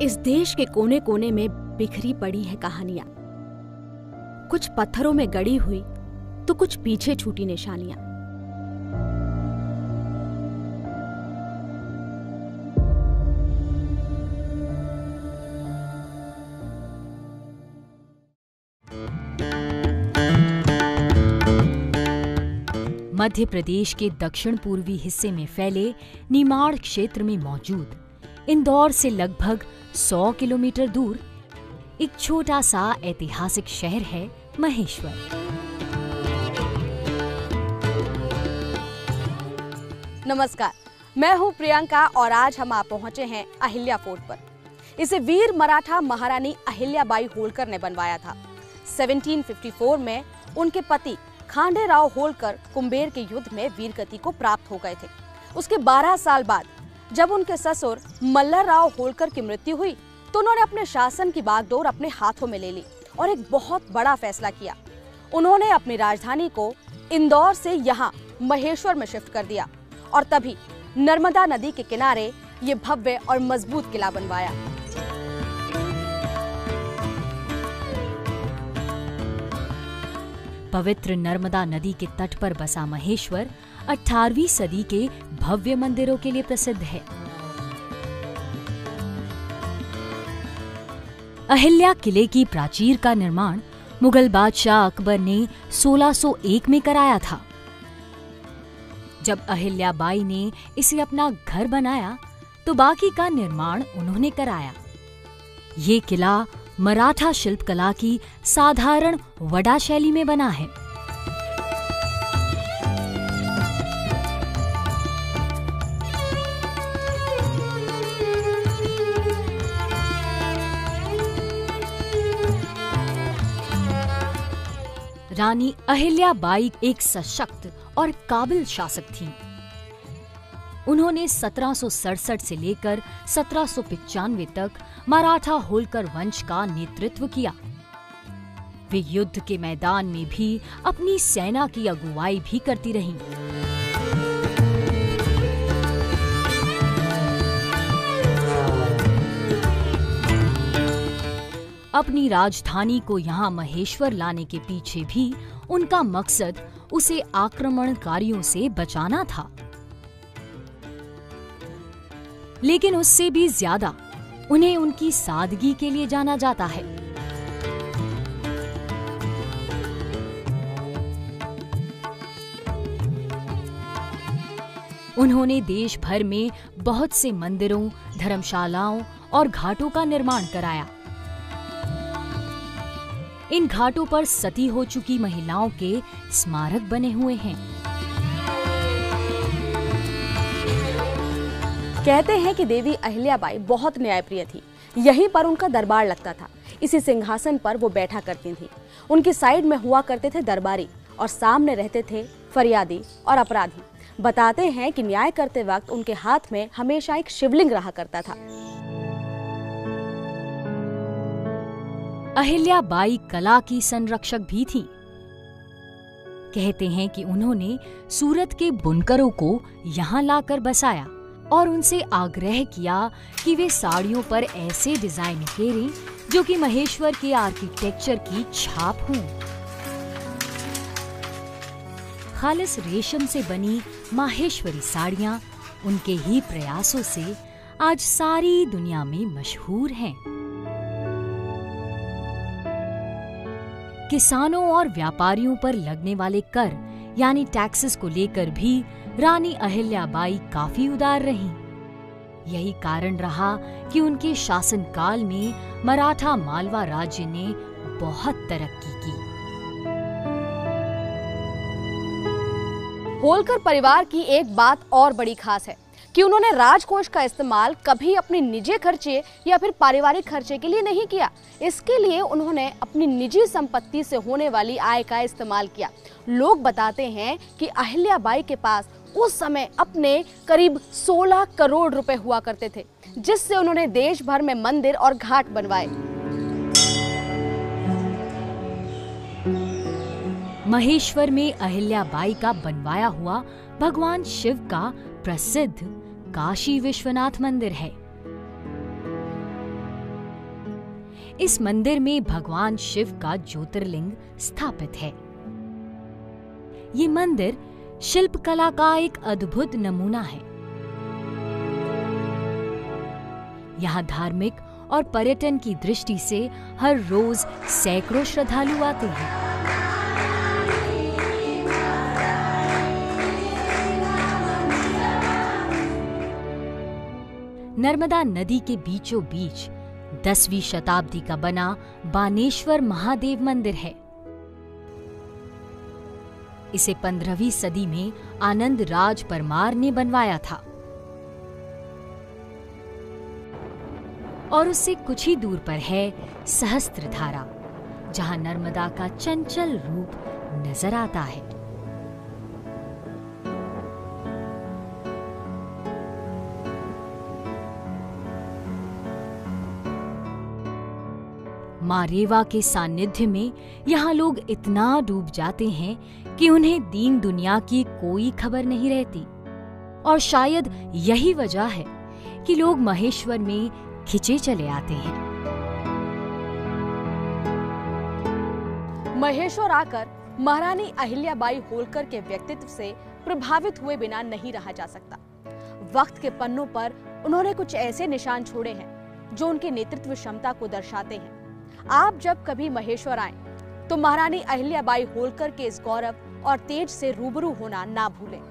इस देश के कोने कोने में बिखरी पड़ी हैं कहानियां, कुछ पत्थरों में गड़ी हुई तो कुछ पीछे छूटी निशानियां। मध्य प्रदेश के दक्षिण पूर्वी हिस्से में फैले निमाड़ क्षेत्र में मौजूद इंदौर से लगभग 100 किलोमीटर दूर एक छोटा सा ऐतिहासिक शहर है महेश्वर। नमस्कार, मैं हूं प्रियंका और आज हम आप पहुंचे हैं अहिल्या फोर्ट पर। इसे वीर मराठा महारानी अहिल्याबाई होलकर ने बनवाया था। 1754 में उनके पति खांडेराव होलकर कुंभेर के युद्ध में वीरगति को प्राप्त हो गए थे। उसके 12 साल बाद जब उनके ससुर मल्लरराव होलकर की मृत्यु हुई तो उन्होंने अपने शासन की बागडोर अपने हाथों में ले ली और एक बहुत बड़ा फैसला किया। उन्होंने अपनी राजधानी को इंदौर से यहाँ महेश्वर में शिफ्ट कर दिया और तभी नर्मदा नदी के किनारे ये भव्य और मजबूत किला बनवाया। पवित्र नर्मदा नदी के तट पर बसा महेश्वर 18वीं सदी के भव्य मंदिरों के लिए प्रसिद्ध है। अहिल्या किले की प्राचीर का निर्माण मुगल बादशाह अकबर ने 1601 में कराया था। जब अहिल्याबाई ने इसे अपना घर बनाया तो बाकी का निर्माण उन्होंने कराया। ये किला मराठा शिल्पकला की साधारण वडा शैली में बना है। रानी अहिल्याबाई एक सशक्त और काबिल शासक थीं। उन्होंने 1767 से लेकर 1795 तक मराठा होलकर वंश का नेतृत्व किया। वे युद्ध के मैदान में भी अपनी सेना की अगुवाई भी करती रहीं। अपनी राजधानी को यहाँ महेश्वर लाने के पीछे भी उनका मकसद उसे आक्रमणकारियों से बचाना था, लेकिन उससे भी ज्यादा उन्हें उनकी सादगी के लिए जाना जाता है। उन्होंने देश भर में बहुत से मंदिरों, धर्मशालाओं और घाटों का निर्माण कराया। इन घाटों पर सती हो चुकी महिलाओं के स्मारक बने हुए हैं। कहते हैं कि देवी अहिल्याबाई बहुत न्यायप्रिय थी। यहीं पर उनका दरबार लगता था। इसी सिंहासन पर वो बैठा करती थी। उनकी साइड में हुआ करते थे दरबारी और सामने रहते थे फरियादी और अपराधी। बताते हैं कि न्याय करते वक्त उनके हाथ में हमेशा एक शिवलिंग रहा करता था। अहिल्याबाई कला की संरक्षक भी थीं। कहते हैं कि उन्होंने सूरत के बुनकरों को यहाँ लाकर बसाया और उनसे आग्रह किया कि वे साड़ियों पर ऐसे डिजाइन उकेरें जो कि महेश्वर के आर्किटेक्चर की छाप हों। खालिस रेशम से बनी माहेश्वरी साड़ियां उनके ही प्रयासों से आज सारी दुनिया में मशहूर हैं। किसानों और व्यापारियों पर लगने वाले कर यानी टैक्सेस को लेकर भी रानी अहिल्याबाई काफी उदार रहीं। यही कारण रहा कि उनके शासनकाल में मराठा मालवा राज्य ने बहुत तरक्की की। होलकर परिवार की एक बात और बड़ी खास है कि उन्होंने राजकोष का इस्तेमाल कभी अपने निजी खर्चे या फिर पारिवारिक खर्चे के लिए नहीं किया। इसके लिए उन्होंने अपनी निजी संपत्ति से होने वाली आय का इस्तेमाल किया। लोग बताते हैं कि अहिल्याबाई के पास उस समय अपने करीब 16 करोड़ रुपए हुआ करते थे, जिससे उन्होंने देश भर में मंदिर और घाट बनवाए। महेश्वर में अहिल्याबाई का बनवाया हुआ भगवान शिव का प्रसिद्ध काशी विश्वनाथ मंदिर है। इस मंदिर में भगवान शिव का ज्योतिर्लिंग स्थापित है। ये मंदिर शिल्पकला का एक अद्भुत नमूना है। यहाँ धार्मिक और पर्यटन की दृष्टि से हर रोज सैकड़ों श्रद्धालु आते हैं। नर्मदा नदी के बीचों बीच 10वीं शताब्दी का बना बानेश्वर महादेव मंदिर है। इसे 15वीं सदी में आनंद राज परमार ने बनवाया था और उससे कुछ ही दूर पर है सहस्त्रधारा, जहां नर्मदा का चंचल रूप नजर आता है। मां रेवा के सानिध्य में यहाँ लोग इतना डूब जाते हैं कि उन्हें दीन दुनिया की कोई खबर नहीं रहती। और शायद यही वजह है कि लोग महेश्वर में खिंचे चले आते हैं। महेश्वर आकर महारानी अहिल्याबाई होलकर के व्यक्तित्व से प्रभावित हुए बिना नहीं रहा जा सकता। वक्त के पन्नों पर उन्होंने कुछ ऐसे निशान छोड़े हैं जो उनकी नेतृत्व क्षमता को दर्शाते हैं। आप जब कभी महेश्वर आएं, तो महारानी अहिल्याबाई होलकर के इस गौरव और तेज से रूबरू होना ना भूलें।